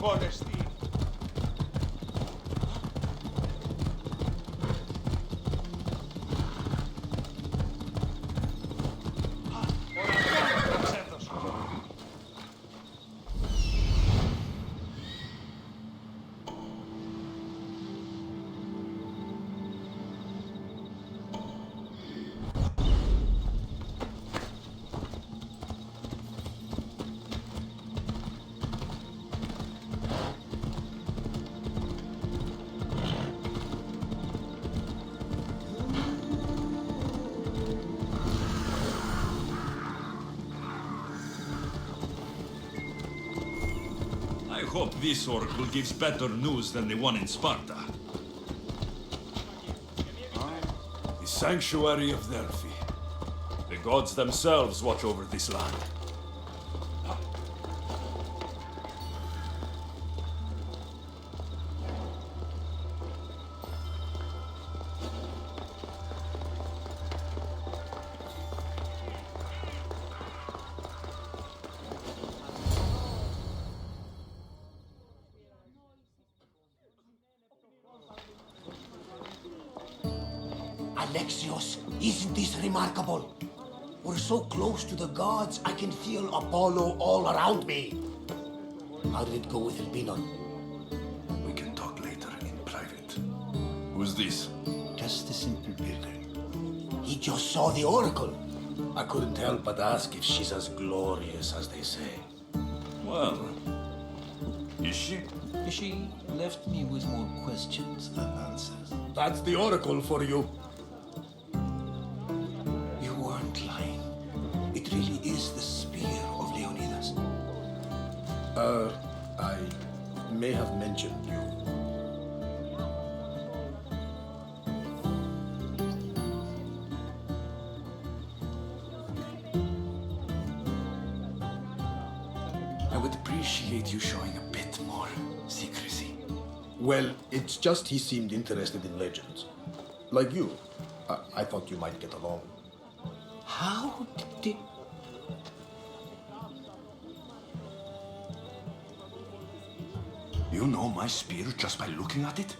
Odyssey. I hope this oracle gives better news than the one in Sparta. The sanctuary of Delphi. The gods themselves watch over this land. Alexios, isn't this remarkable? We're so close to the gods, I can feel Apollo all around me. How did it go with Elpinon? We can talk later in private. Who's this? Just a simple pilgrim. He just saw the oracle. I couldn't help but ask if she's as glorious as they say. Well, is she? She left me with more questions than answers. That's the oracle for you. You weren't lying. It really is the spear of Leonidas. I may have mentioned you. I would appreciate you showing a bit more secrecy. Well, it's just he seemed interested in legends. Like you. I thought you might get along. How did... You know my spear just by looking at it?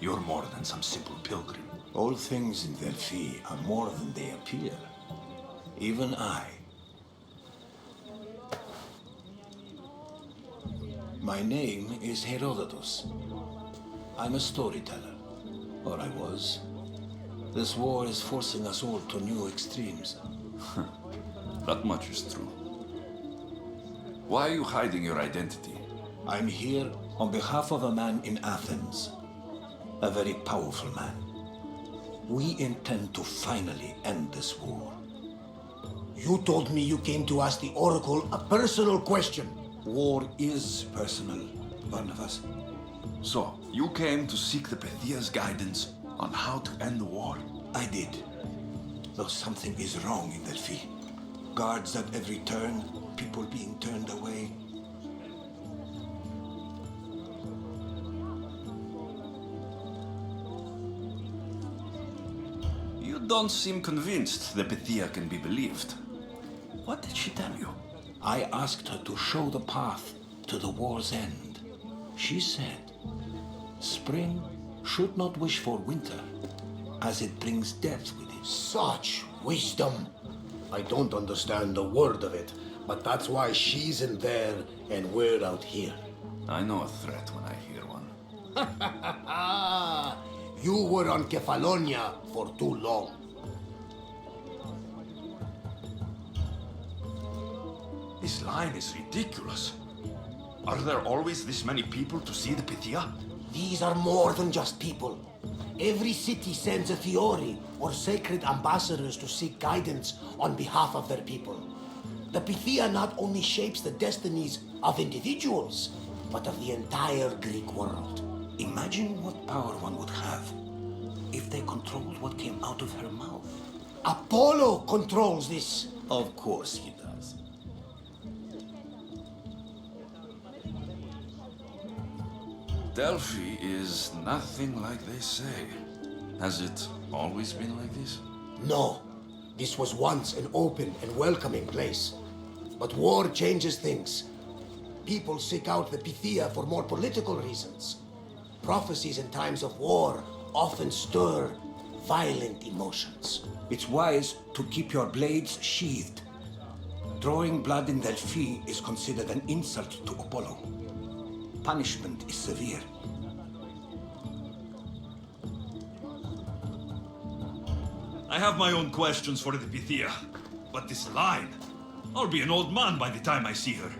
You're more than some simple pilgrim. All things in Delphi are more than they appear. Even I. My name is Herodotus. I'm a storyteller. Or I was. This war is forcing us all to new extremes. That much is true. Why are you hiding your identity? I'm here on behalf of a man in Athens. A very powerful man. We intend to finally end this war. You told me you came to ask the oracle a personal question. War is personal, Barnabas. So, you came to seek the Pythia's guidance on how to end the war? I did. Though something is wrong in Delphi. Guards at every turn, people being turned away. You don't seem convinced the Pythia can be believed. What did she tell you? I asked her to show the path to the war's end. She said, spring should not wish for winter, as it brings death with it. Such wisdom. I don't understand a word of it, but that's why she's in there and we're out here. I know a threat when I hear one. You were on Kefalonia for too long. This line is ridiculous. Are there always this many people to see the Pythia? These are more than just people. Every city sends a Fiori or sacred ambassadors to seek guidance on behalf of their people. The Pythia not only shapes the destinies of individuals, but of the entire Greek world. Imagine what power one would have if they controlled what came out of her mouth. Apollo controls this. Of course he does. Delphi is nothing like they say. Has it always been like this? No, this was once an open and welcoming place. But war changes things. people seek out the Pythia for more political reasons. Prophecies in times of war often stir violent emotions. It's wise to keep your blades sheathed. Drawing blood in Delphi is considered an insult to Apollo. Punishment is severe. I have my own questions for the Pythia, but this line... I'll be an old man by the time I see her.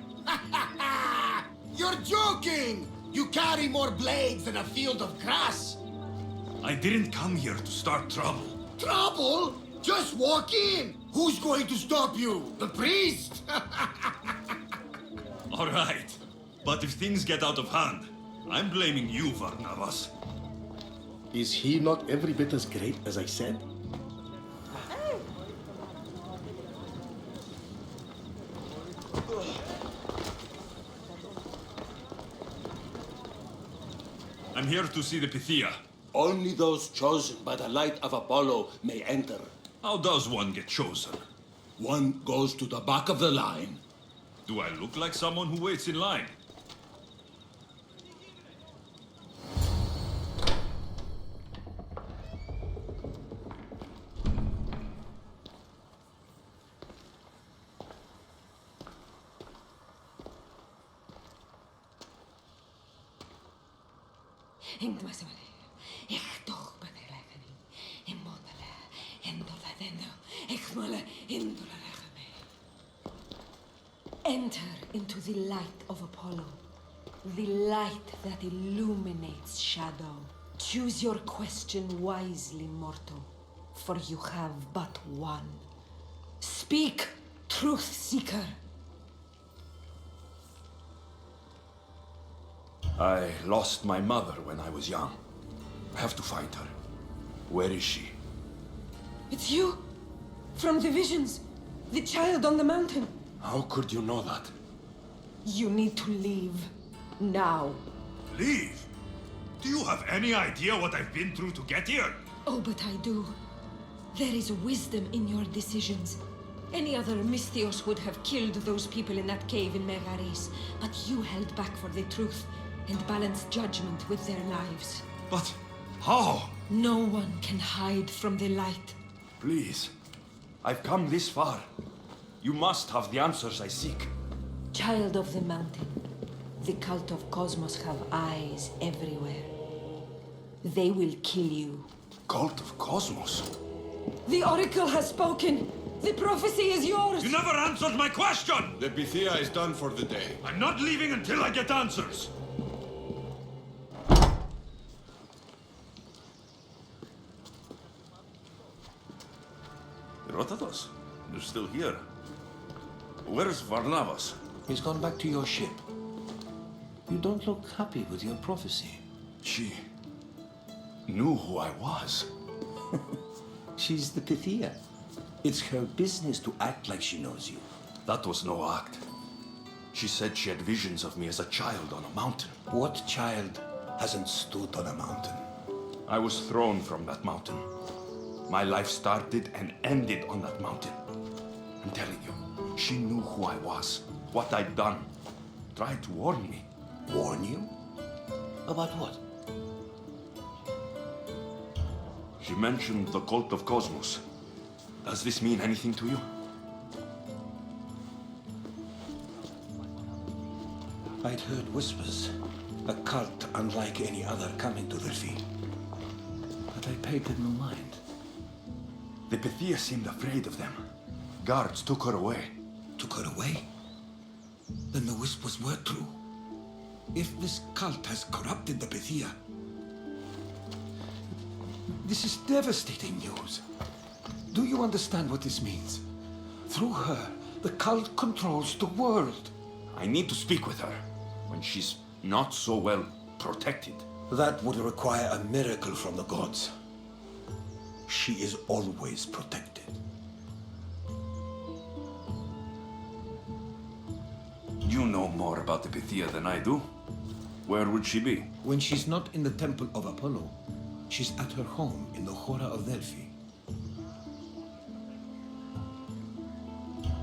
You're joking! You carry more blades than a field of grass! I didn't come here to start trouble. Trouble? Just walk in! Who's going to stop you? The priest? All right, but if things get out of hand, I'm blaming you, Varnavas. Is he not every bit as great as I said? I'm here to see the Pythia. Only those chosen by the light of Apollo may enter. How does one get chosen? One goes to the back of the line. Do I look like someone who waits in line? Enter into the light of Apollo, the light that illuminates shadow. Choose your question wisely, mortal, for you have but one. Speak, truth seeker. I lost my mother when I was young. I have to find her. Where is she? It's you, from the visions, the child on the mountain. How could you know that? You need to leave, now. Leave? Do you have any idea what I've been through to get here? Oh, but I do. There is wisdom in your decisions. Any other Misthios would have killed those people in that cave in Megaris, but you held back for the truth and balanced judgment with their lives. But how? No one can hide from the light. Please. I've come this far. You must have the answers I seek. Child of the mountain, the cult of Cosmos have eyes everywhere. They will kill you. Cult of Cosmos? The Oracle has spoken! The prophecy is yours! You never answered my question! The Pythia is done for the day. I'm not leaving until I get answers! Herodotus, you're still here. Where's Varnavas? He's gone back to your ship. You don't look happy with your prophecy. She knew who I was. She's the Pythia. It's her business to act like she knows you. That was no act. She said she had visions of me as a child on a mountain. What child hasn't stood on a mountain? I was thrown from that mountain. My life started and ended on that mountain. I'm telling you, she knew who I was, what I'd done. Tried to warn me. Warn you? About what? She mentioned the cult of Cosmos. Does this mean anything to you? I'd heard whispers. A cult unlike any other coming to Delphi. But I paid them no mind. The Pythia seemed afraid of them. Guards took her away. Took her away? Then the whispers were true. If this cult has corrupted the Pythia, this is devastating news. Do you understand what this means? Through her, the cult controls the world. I need to speak with her when she's not so well protected. That would require a miracle from the gods. She is always protected. You know more about the Pythia than I do. Where would she be? When she's not in the temple of Apollo, she's at her home in the Hora of Delphi.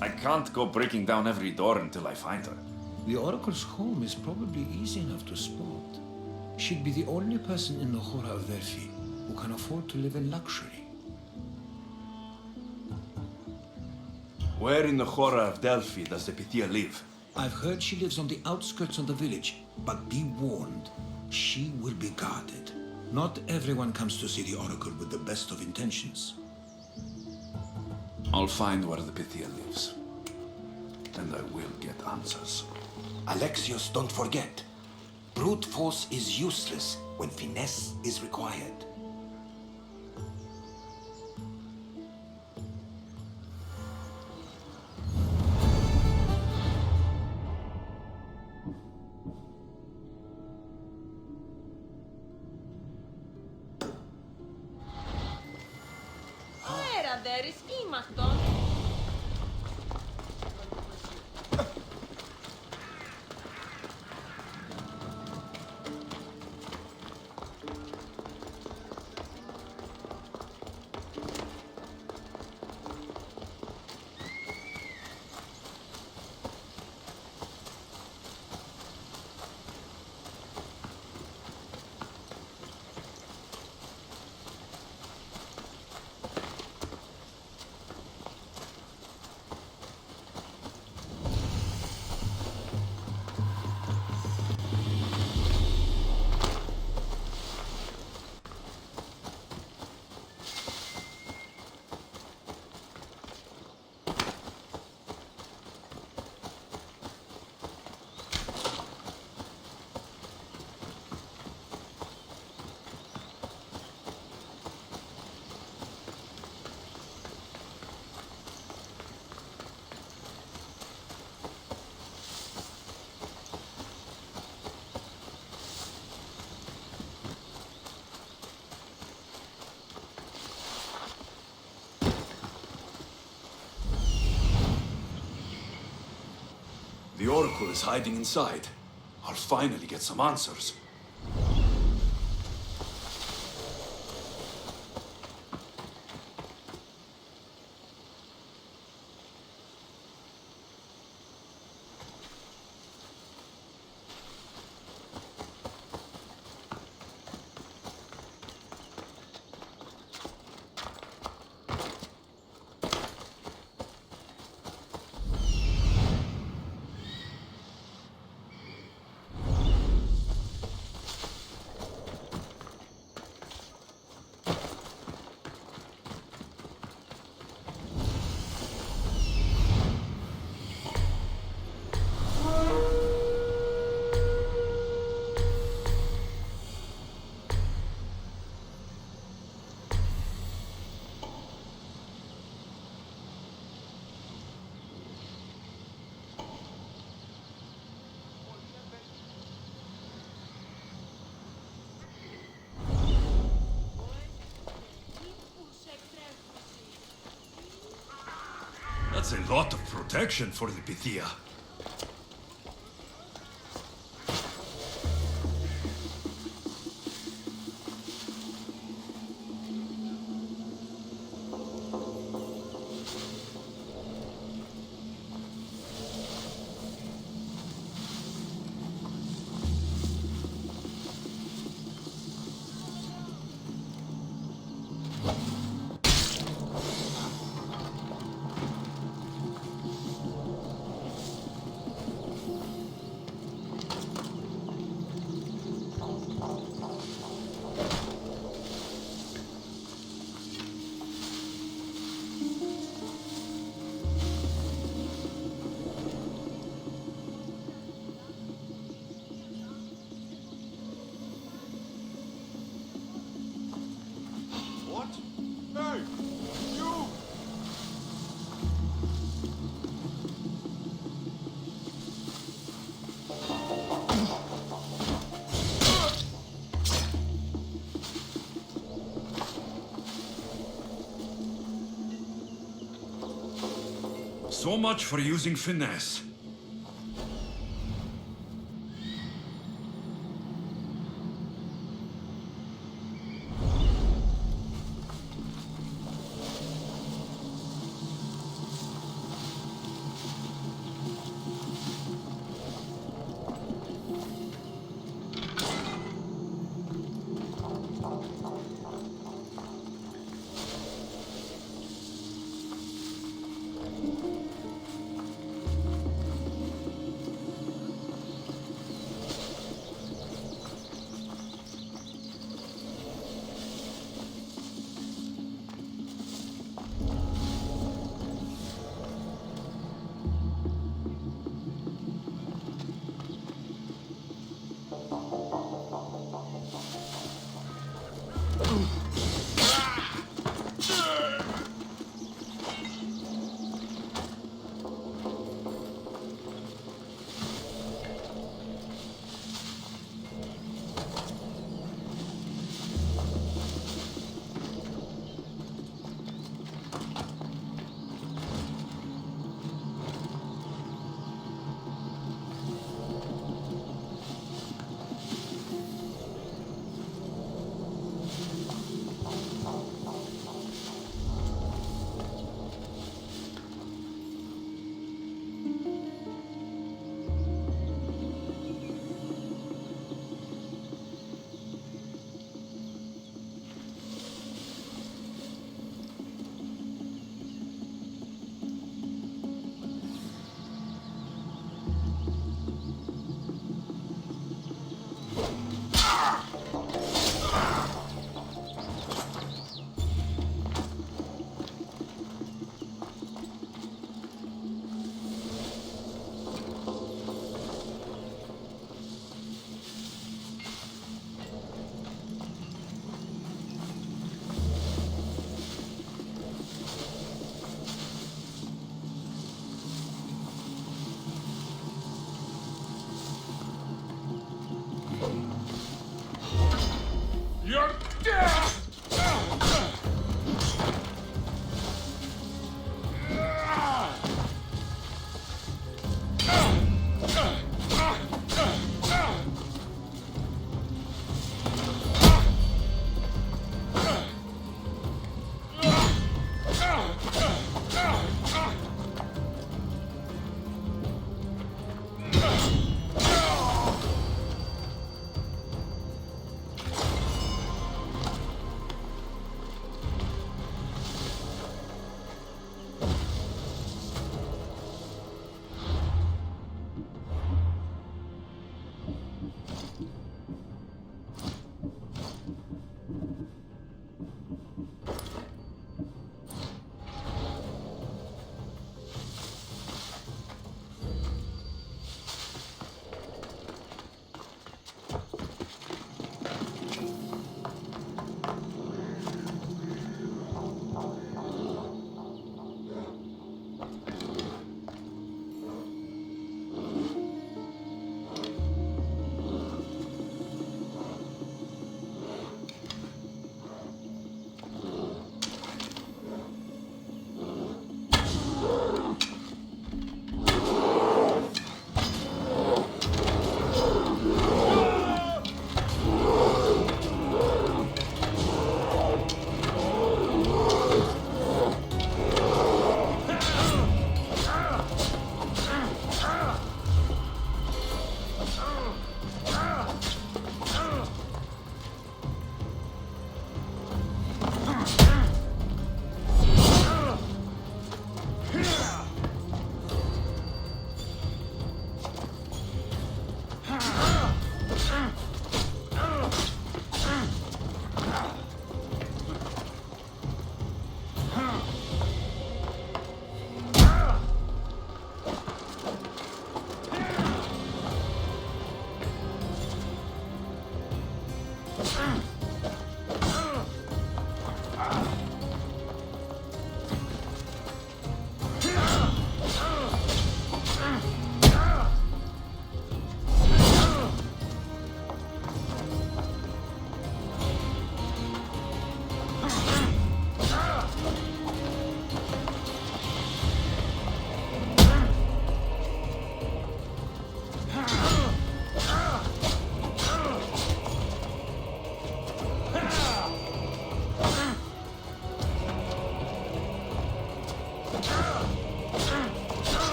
I can't go breaking down every door until I find her. The Oracle's home is probably easy enough to spot. She'd be the only person in the Hora of Delphi who can afford to live in luxury. Where in the Hora of Delphi does the Pythia live? I've heard she lives on the outskirts of the village, but be warned, she will be guarded. Not everyone comes to see the Oracle with the best of intentions. I'll find where the Pythia lives. And I will get answers. Alexios, don't forget. Brute force is useless when finesse is required. Πέρα, δέρεις, ήμαχτον. The Oracle is hiding inside. I'll finally get some answers. That's a lot of protection for the Pythia. What? Hey! You! So much for using finesse.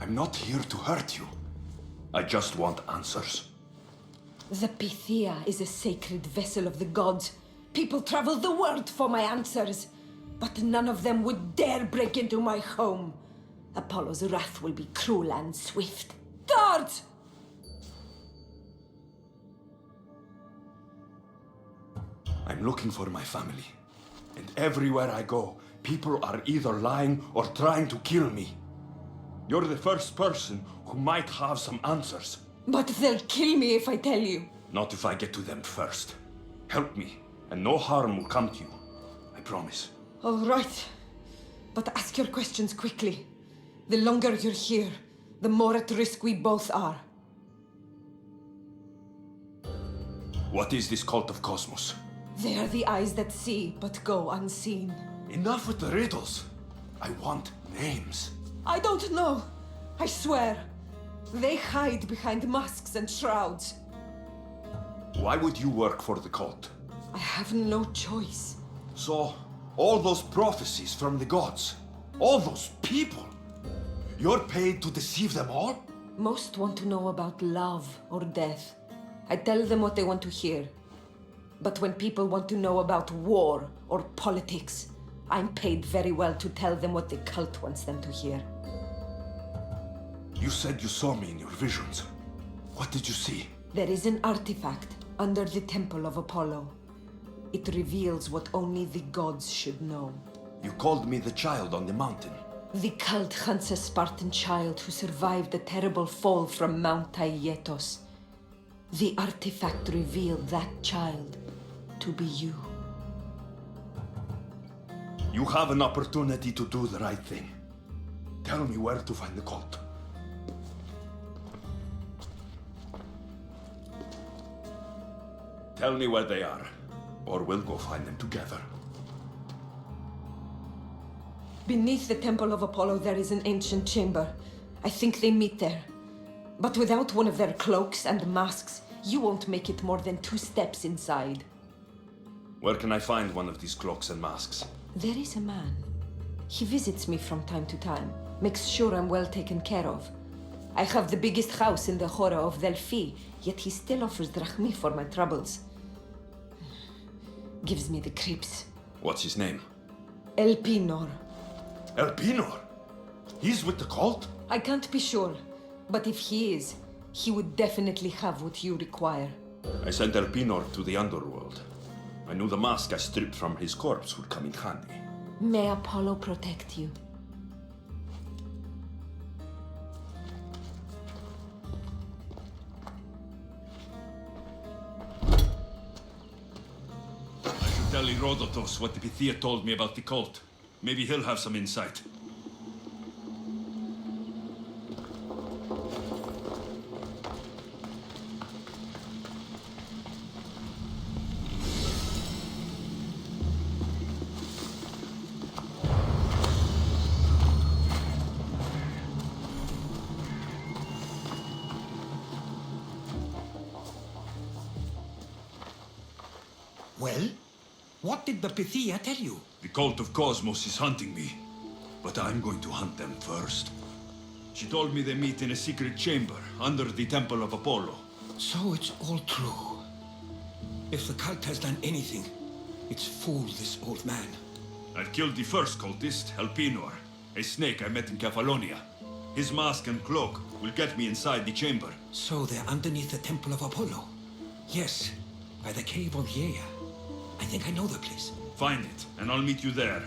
I'm not here to hurt you. I just want answers. The Pythia is a sacred vessel of the gods. People travel the world for my answers. But none of them would dare break into my home. Apollo's wrath will be cruel and swift. Guards! I'm looking for my family. And everywhere I go, people are either lying or trying to kill me. You're the first person who might have some answers. But they'll kill me if I tell you. Not if I get to them first. Help me, and no harm will come to you. I promise. All right. But ask your questions quickly. The longer you're here, the more at risk we both are. What is this cult of Cosmos? They are the eyes that see, but go unseen. Enough with the riddles. I want names. I don't know. I swear. They hide behind masks and shrouds. Why would you work for the cult? I have no choice. So, all those prophecies from the gods, all those people, you're paid to deceive them all? Most want to know about love or death. I tell them what they want to hear. But when people want to know about war or politics, I'm paid very well to tell them what the cult wants them to hear. You said you saw me in your visions. What did you see? There is an artifact under the temple of Apollo. It reveals what only the gods should know. You called me the child on the mountain. The cult hunts a Spartan child who survived a terrible fall from Mount Aietos. The artifact revealed that child to be you. You have an opportunity to do the right thing. Tell me where to find the cult. Tell me where they are, or we'll go find them together. Beneath the temple of Apollo there is an ancient chamber. I think they meet there. But without one of their cloaks and masks, you won't make it more than 2 steps inside. Where can I find one of these cloaks and masks? There is a man. He visits me from time to time, makes sure I'm well taken care of. I have the biggest house in the Hora of Delphi, yet he still offers drachmi for my troubles. Gives me the creeps. What's his name? Elpinor. Elpinor? He's with the cult? I can't be sure, but if he is, he would definitely have what you require. I sent Elpinor to the underworld. I knew the mask I stripped from his corpse would come in handy. May Apollo protect you. tell Herodotus what the Pythia told me about the cult. Maybe he'll have some insight. Well, what did the Pythia tell you? The cult of Cosmos is hunting me, but I'm going to hunt them first. She told me they meet in a secret chamber under the Temple of Apollo. So it's all true. If the cult has done anything, it's fooled this old man. I've killed the first cultist, Elpinor, a snake I met in Cephalonia. His mask and cloak will get me inside the chamber. So they're underneath the Temple of Apollo? Yes, by the Cave of Yea. I think I know the place. Find it, and I'll meet you there.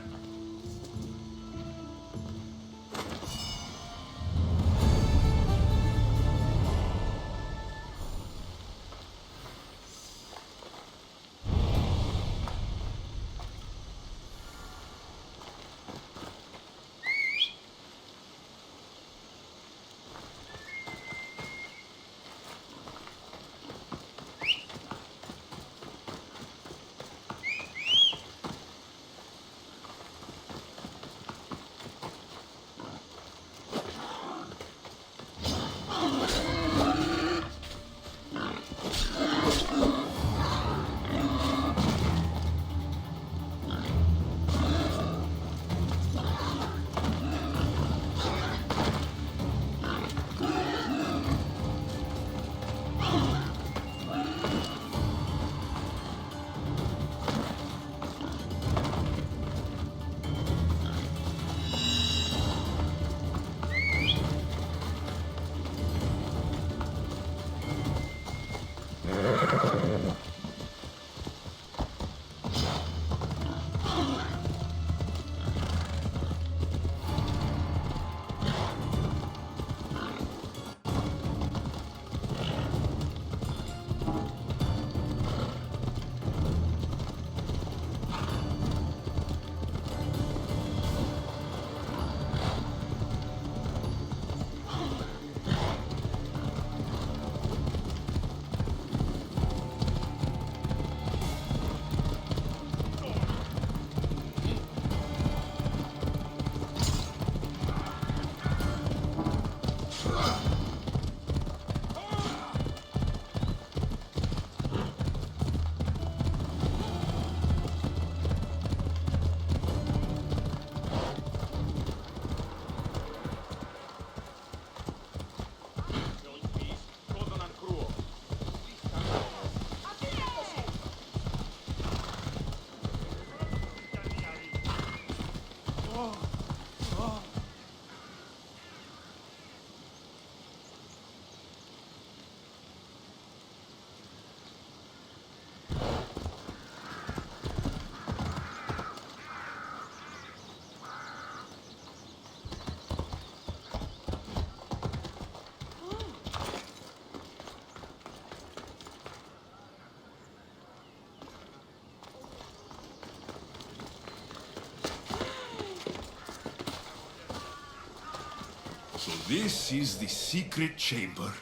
So this is the secret chamber.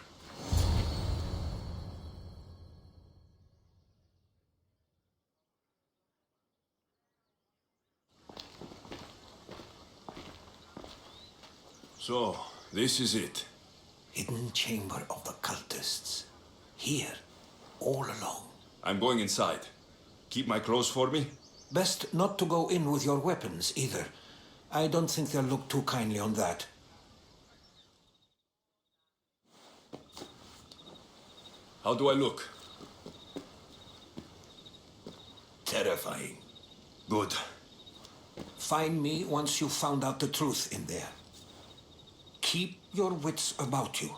So, this is it. Hidden chamber of the cultists. Here, all along. I'm going inside. Keep my clothes for me? Best not to go in with your weapons, either. I don't think they'll look too kindly on that. How do I look? Terrifying. Good. Find me once you've found out the truth in there. Keep your wits about you.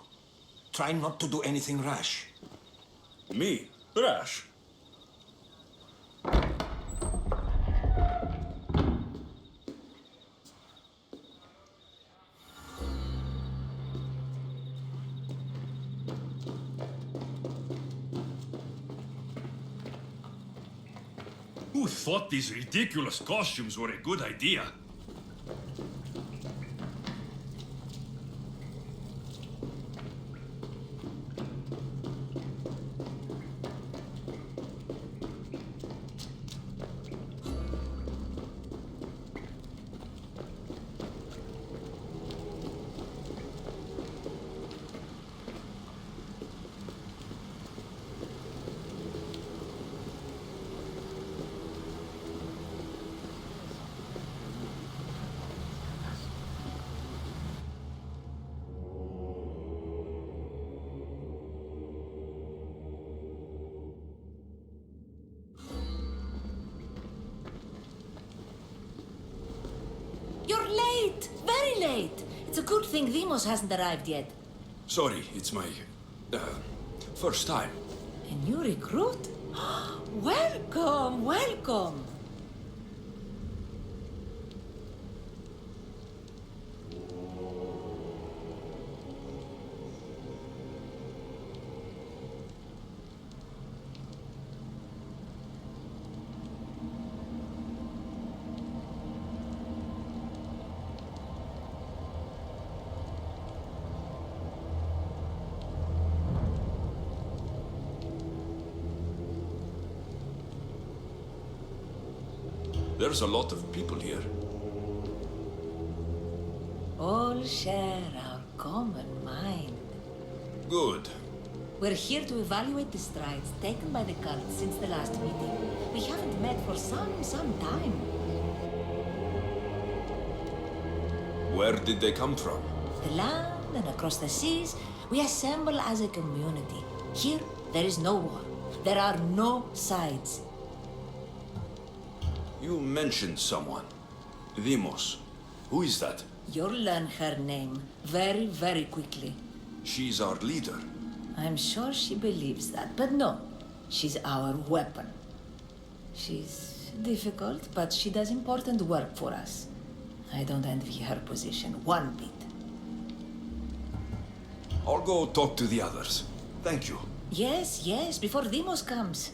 Try not to do anything rash. Me? Rash? Who thought these ridiculous costumes were a good idea? You're late! Very late! It's a good thing Demos hasn't arrived yet. Sorry, it's my... first time. A new recruit? Welcome, welcome! There's a lot of people here. All share our common mind. Good. We're here to evaluate the strides taken by the cult since the last meeting. We haven't met for some time. Where did they come from? The land and across the seas, we assemble as a community. Here, there is no war. There are no sides. You mentioned someone. Demos. Who is that? You'll learn her name very, very quickly. She's our leader. I'm sure she believes that, but no. She's our weapon. She's difficult, but she does important work for us. I don't envy her position one bit. I'll go talk to the others. Thank you. Yes, yes, before Demos comes.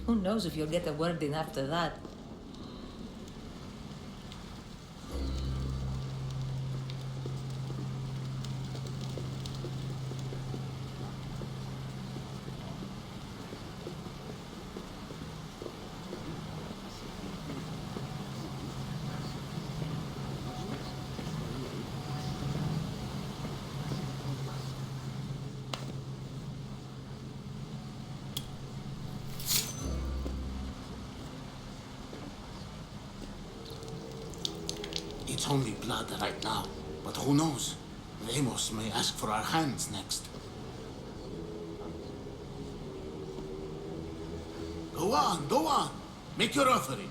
Who knows if you'll get a word in after that. It's only blood right now, but who knows? Ramos may ask for our hands next. Go on. Make your offering.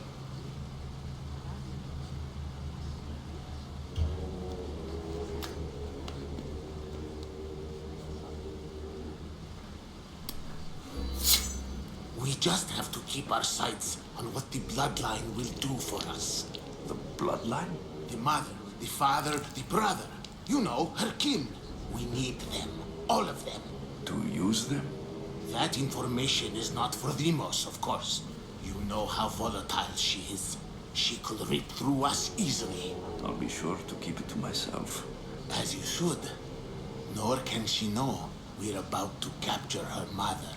We just have to keep our sights on what the bloodline will do for us. The bloodline? The mother, the father, the brother. You know, her kin. We need them. All of them. To use them? That information is not for Demos, of course. You know how volatile she is. She could rip through us easily. I'll be sure to keep it to myself. As you should. Nor can she know we're about to capture her mother.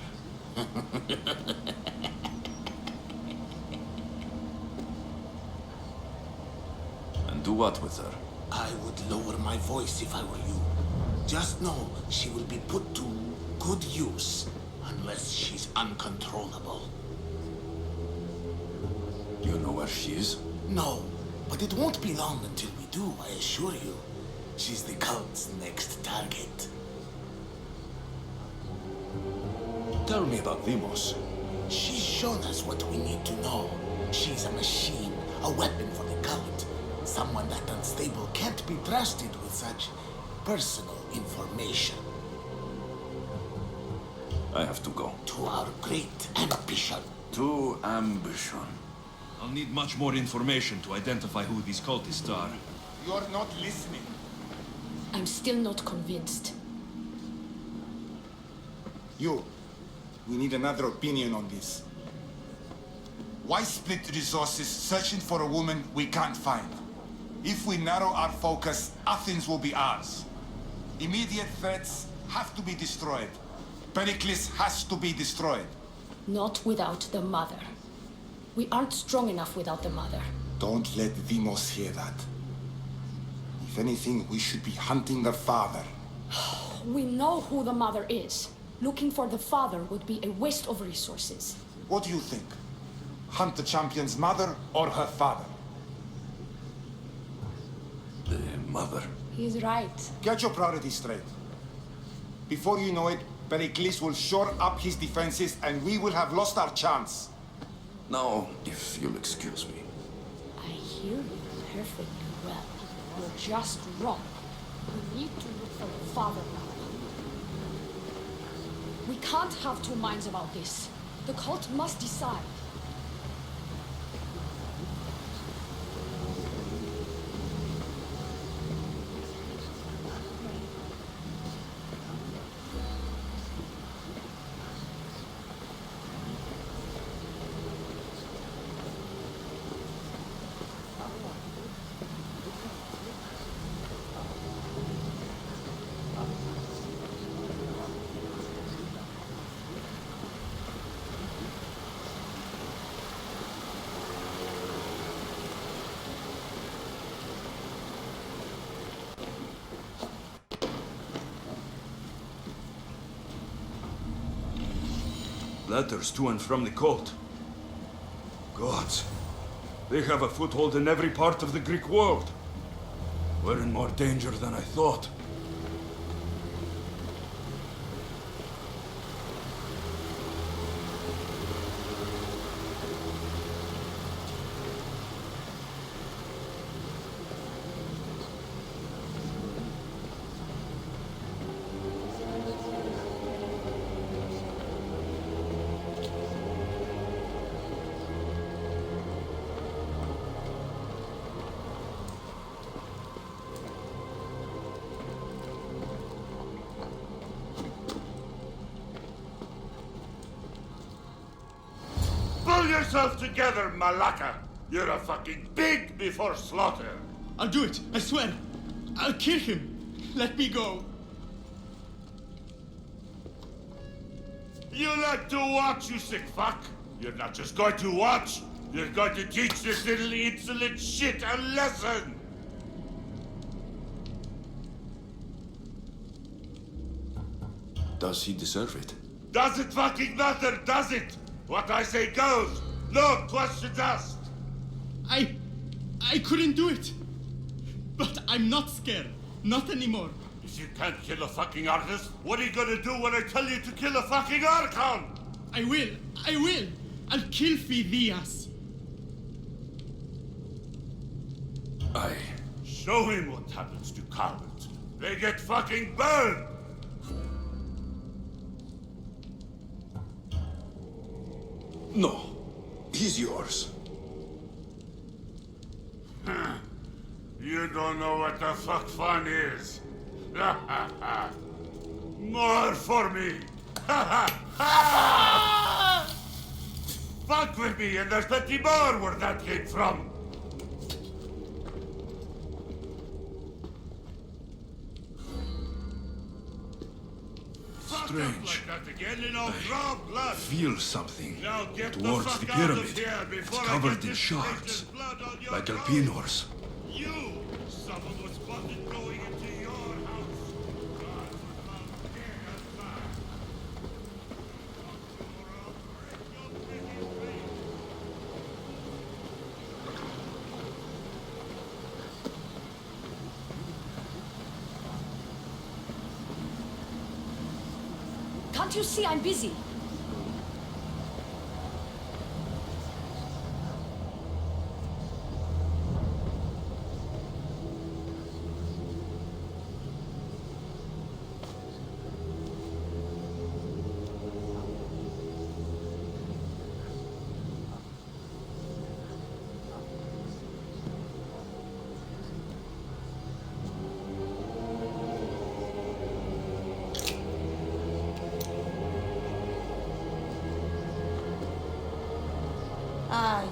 And do what with her? I would lower my voice if I were you. Just know she will be put to good use, unless she's uncontrollable. You know where she is? No, but it won't be long until we do, I assure you. She's the cult's next target. Tell me about Demos. She's shown us what we need to know. She's a machine, a weapon for the cult. Someone that unstable can't be trusted with such personal information. I have to go. To our great ambition. To ambition. I'll need much more information to identify who these cultists are. You're not listening. I'm still not convinced. You. We need another opinion on this. Why split resources searching for a woman we can't find? If we narrow our focus, Athens will be ours. Immediate threats have to be destroyed. Pericles has to be destroyed. Not without the mother. We aren't strong enough without the mother. Don't let Demos hear that. If anything, we should be hunting the father. We know who the mother is. Looking for the father would be a waste of resources. What do you think? Hunt the champion's mother or her father? The mother. He's right. Get your priorities straight. Before you know it, Pericles will shore up his defenses and we will have lost our chance. Now, if you'll excuse me. I hear you perfectly well. You're just wrong. We need to look for the father now. We can't have two minds about this. The cult must decide. Letters to and from the cult. Gods, they have a foothold in every part of the Greek world. We're in more danger than I thought. Pull yourself together, Malaka! You're a fucking pig before slaughter! I'll do it, I swear! I'll kill him! Let me go! You like to watch, you sick fuck! You're not just going to watch, you're going to teach this little insolent shit a lesson! Does he deserve it? Does it fucking matter, does it? What I say goes! No questions asked! I couldn't do it! But I'm not scared. Not anymore. If you can't kill a fucking artist, what are you gonna do when I tell you to kill a fucking Archon? I will! I'll kill Phidias! Show him what happens to cowards. They get fucking burned! No. He's yours. You don't know what the fuck fun is. More for me. Fuck with me and there's plenty more where that came from. Strange. Like that again and I'll draw blood. Feel something Now get towards the the fuck out of pyramid. here It's before I covered get in this shards, nation's blood on your like clothes. Alpinors. You! Someone was spotted going into your house. God forbid, dead and bad. Can't you see I'm busy?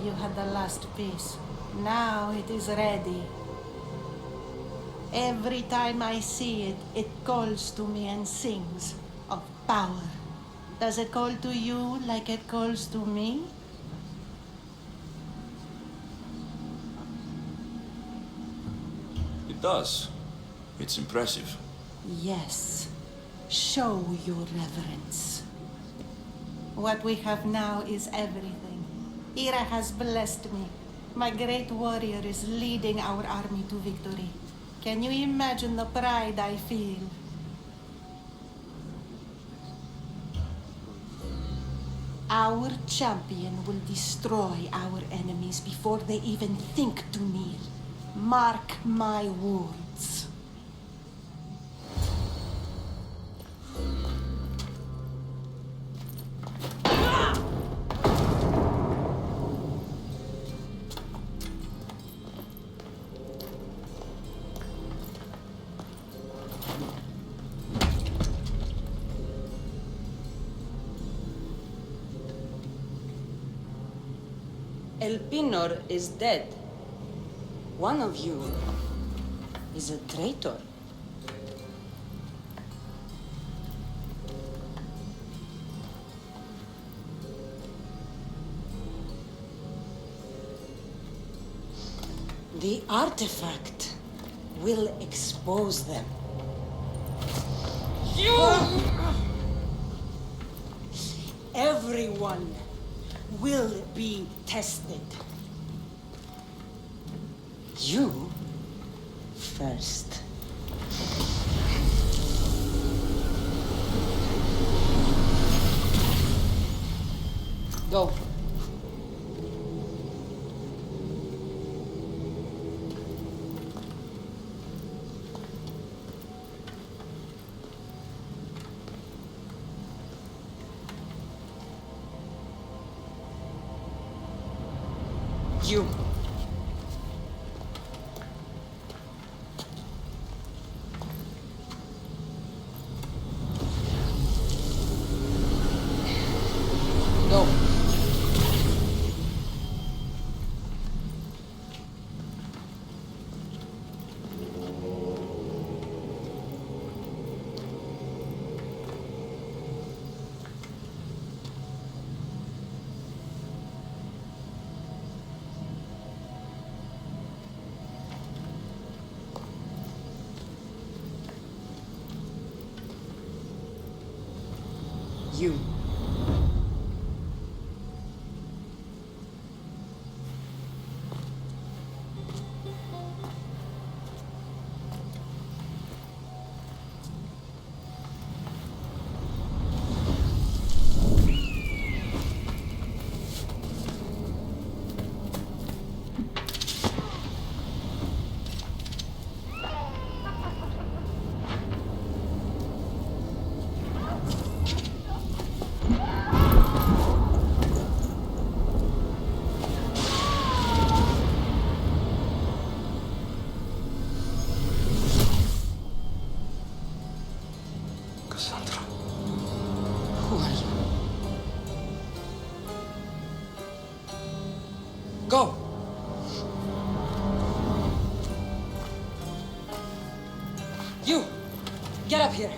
you had the last piece. Now it is ready. Every time I see it, it calls to me and sings of power. Does it call to you like it calls to me? It does. It's impressive. Yes. Show your reverence. What we have now is everything. Ira has blessed me. My great warrior is leading our army to victory. Can you imagine the pride I feel? Our champion will destroy our enemies before they even think to kneel. Mark my words. El Pinor is dead. One of you is a traitor. The artifact will expose them. Everyone will be tested. You first. Go. You. Go. You. Go! You! Get up here!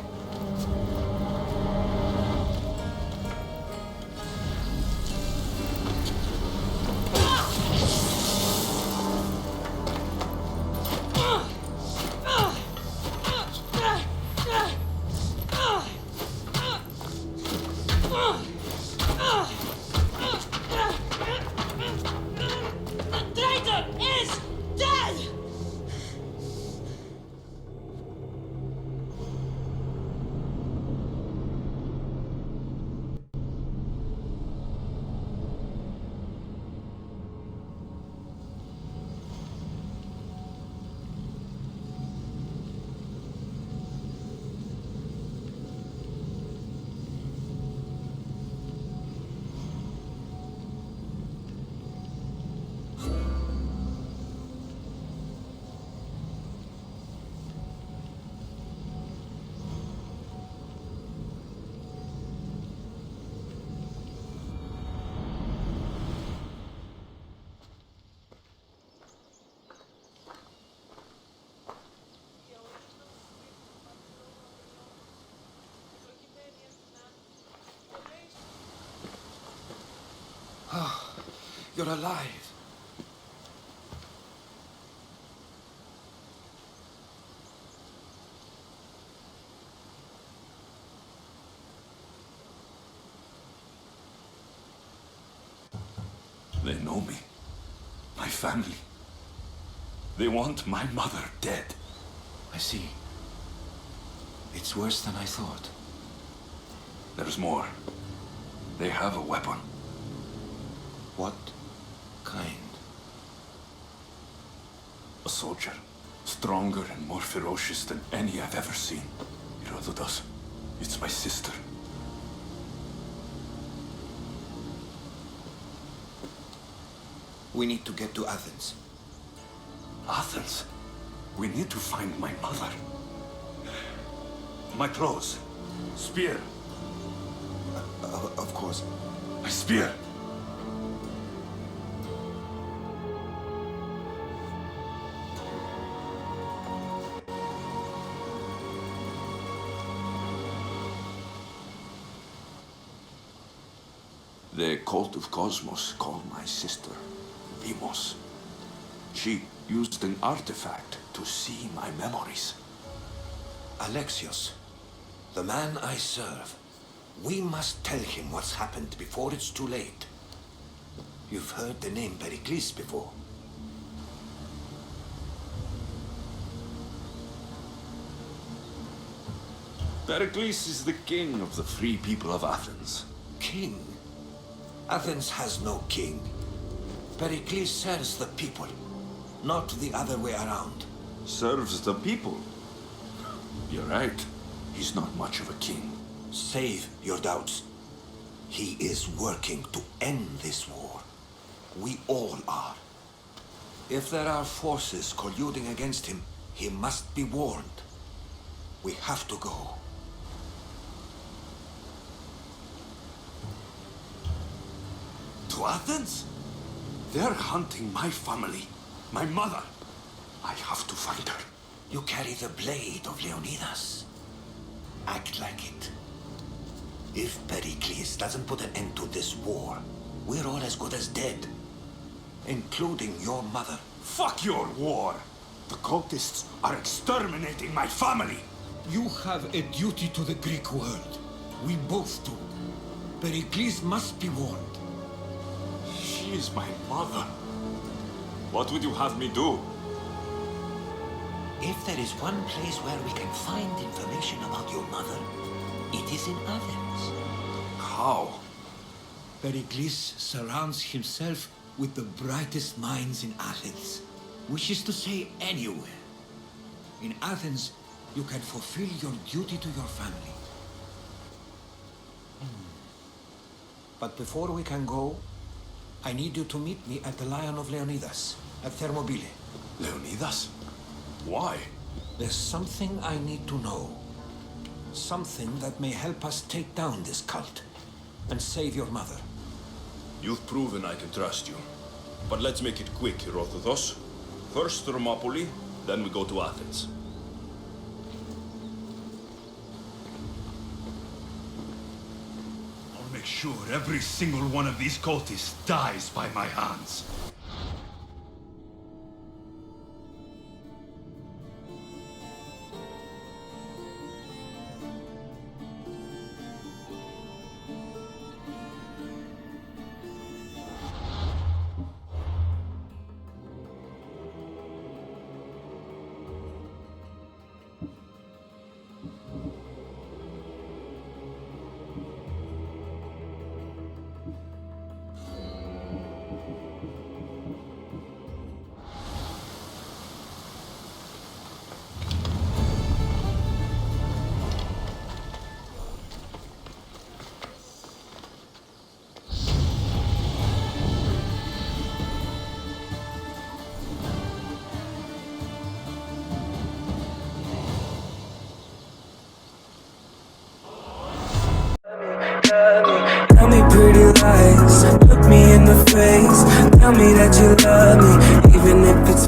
You're alive. They know me. My family. They want my mother dead. I see. It's worse than I thought. There's more. They have a weapon. What kind? A soldier. Stronger and more ferocious than any I've ever seen. Herodotus. It's my sister. We need to get to Athens. Athens? We need to find my mother. My clothes. Spear. Of course. My spear. The cult of Cosmos called my sister Demos. She used an artifact to see my memories. Alexios, the man I serve. We must tell him what's happened before it's too late. You've heard the name Pericles before. Pericles is the king of the free people of Athens. King? Athens has no king. Pericles serves the people, not the other way around. Serves the people? You're right. He's not much of a king. Save your doubts. He is working to end this war. We all are. If there are forces colluding against him, he must be warned. We have to go. To Athens? They're hunting my family, my mother. I have to find her. You carry the blade of Leonidas. Act like it. If Pericles doesn't put an end to this war, we're all as good as dead. Including your mother. Fuck your war! The cultists are exterminating my family! You have a duty to the Greek world. We both do. Pericles must be warned. She is my mother. What would you have me do? If there is one place where we can find information about your mother, it is in Athens. How? Pericles surrounds himself with the brightest minds in Athens. Which is to say, anywhere. In Athens, you can fulfill your duty to your family. But before we can go, I need you to meet me at the Lion of Leonidas, at Thermopylae. Leonidas? Why? There's something I need to know. Something that may help us take down this cult and save your mother. You've proven I can trust you. But let's make it quick, Herodotus. First Thermopylae, then we go to Athens. I'll make sure every single one of these cultists dies by my hands. Tell me pretty lies, look me in the face. Tell me that you love me, even if it's